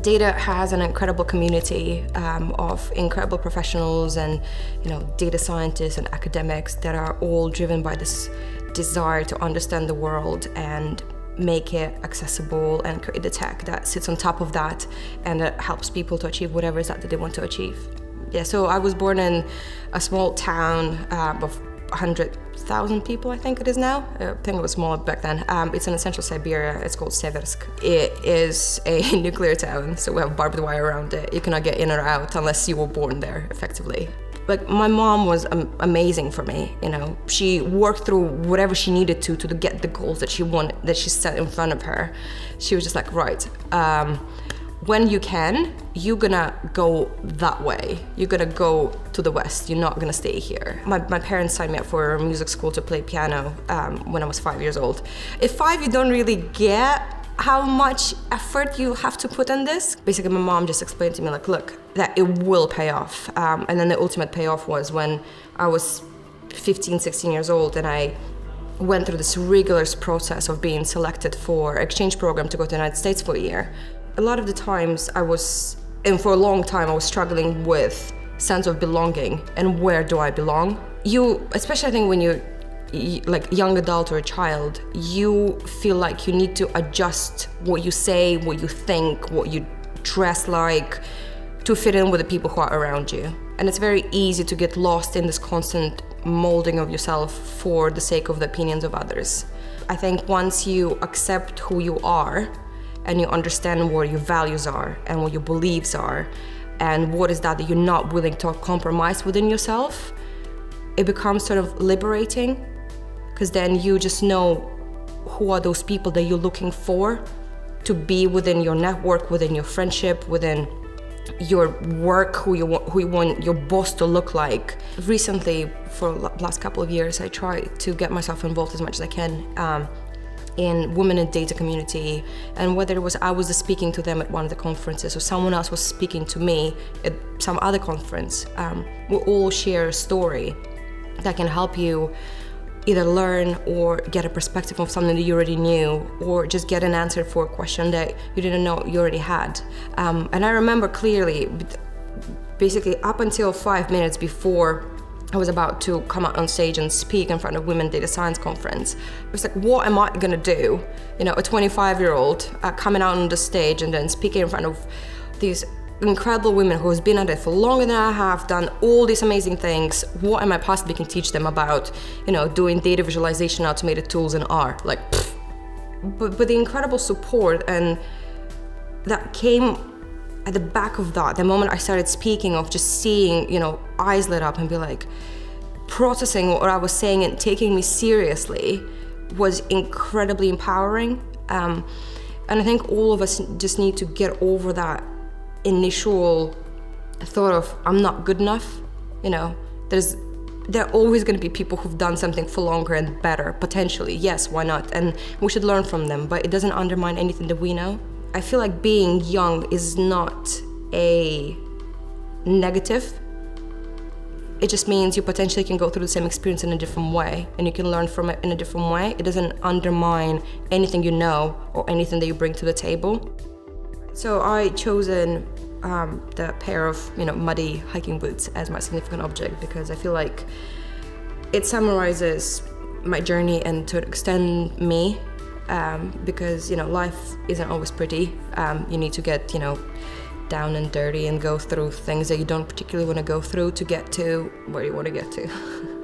Data has an incredible community of incredible professionals and data scientists and academics that are all driven by this desire to understand the world and make it accessible and create the tech that sits on top of that and that helps people to achieve whatever it is that they want to achieve. Yeah, so I was born in a small town of 100,000 people, I think it is now. I think it was smaller back then. It's in central Siberia. It's called Seversk. It is a nuclear town, so we have barbed wire around it. You cannot get in or out unless you were born there, effectively. Like, my mom was amazing for me, She worked through whatever she needed to get the goals that she wanted, that she set in front of her. She was just like, right, when you can, you're gonna go that way. You're gonna go to the West. You're not gonna stay here. My parents signed me up for a music school to play piano when I was 5 years old. At 5, you don't really get how much effort you have to put in this. Basically, my mom just explained to me, like, look, that it will pay off. And then the ultimate payoff was when I was 15, 16 years old and I went through this rigorous process of being selected for exchange program to go to the United States for a year. A lot of the times and for a long time, I was struggling with sense of belonging and where do I belong. Especially I think when you're like young adult or a child, you feel like you need to adjust what you say, what you think, what you dress like to fit in with the people who are around you. And it's very easy to get lost in this constant molding of yourself for the sake of the opinions of others. I think once you accept who you are and you understand where your values are and what your beliefs are and what is that you're not willing to compromise within yourself, it becomes sort of liberating, because then you just know who are those people that you're looking for to be within your network, within your friendship, within your work, who you want your boss to look like. Recently, for the last couple of years, I try to get myself involved as much as I can in women in data community, and whether it was I was speaking to them at one of the conferences or someone else was speaking to me at some other conference, we all share a story that can help you either learn or get a perspective of something that you already knew, or just get an answer for a question that you didn't know you already had. And I remember clearly, basically up until 5 minutes before I was about to come out on stage and speak in front of Women Data Science Conference, I was like, what am I gonna do? A 25-year-old coming out on the stage and then speaking in front of these incredible women who has been at it for longer than I have, done all these amazing things. What am I possibly can teach them about, doing data visualization, automated tools in R? Like, pfft. But the incredible support and that came at the back of that, the moment I started speaking, of just seeing, eyes lit up and be like, processing what I was saying and taking me seriously was incredibly empowering. And I think all of us just need to get over that initial thought of, I'm not good enough. There are always going to be people who've done something for longer and better, potentially. Yes, why not? And we should learn from them, but it doesn't undermine anything that we know. I feel like being young is not a negative. It just means you potentially can go through the same experience in a different way, and you can learn from it in a different way. It doesn't undermine anything you know or anything that you bring to the table. So I chosen the pair of muddy hiking boots as my significant object because I feel like it summarizes my journey and to extend me. Because life isn't always pretty. You need to get down and dirty and go through things that you don't particularly want to go through to get to where you want to get to.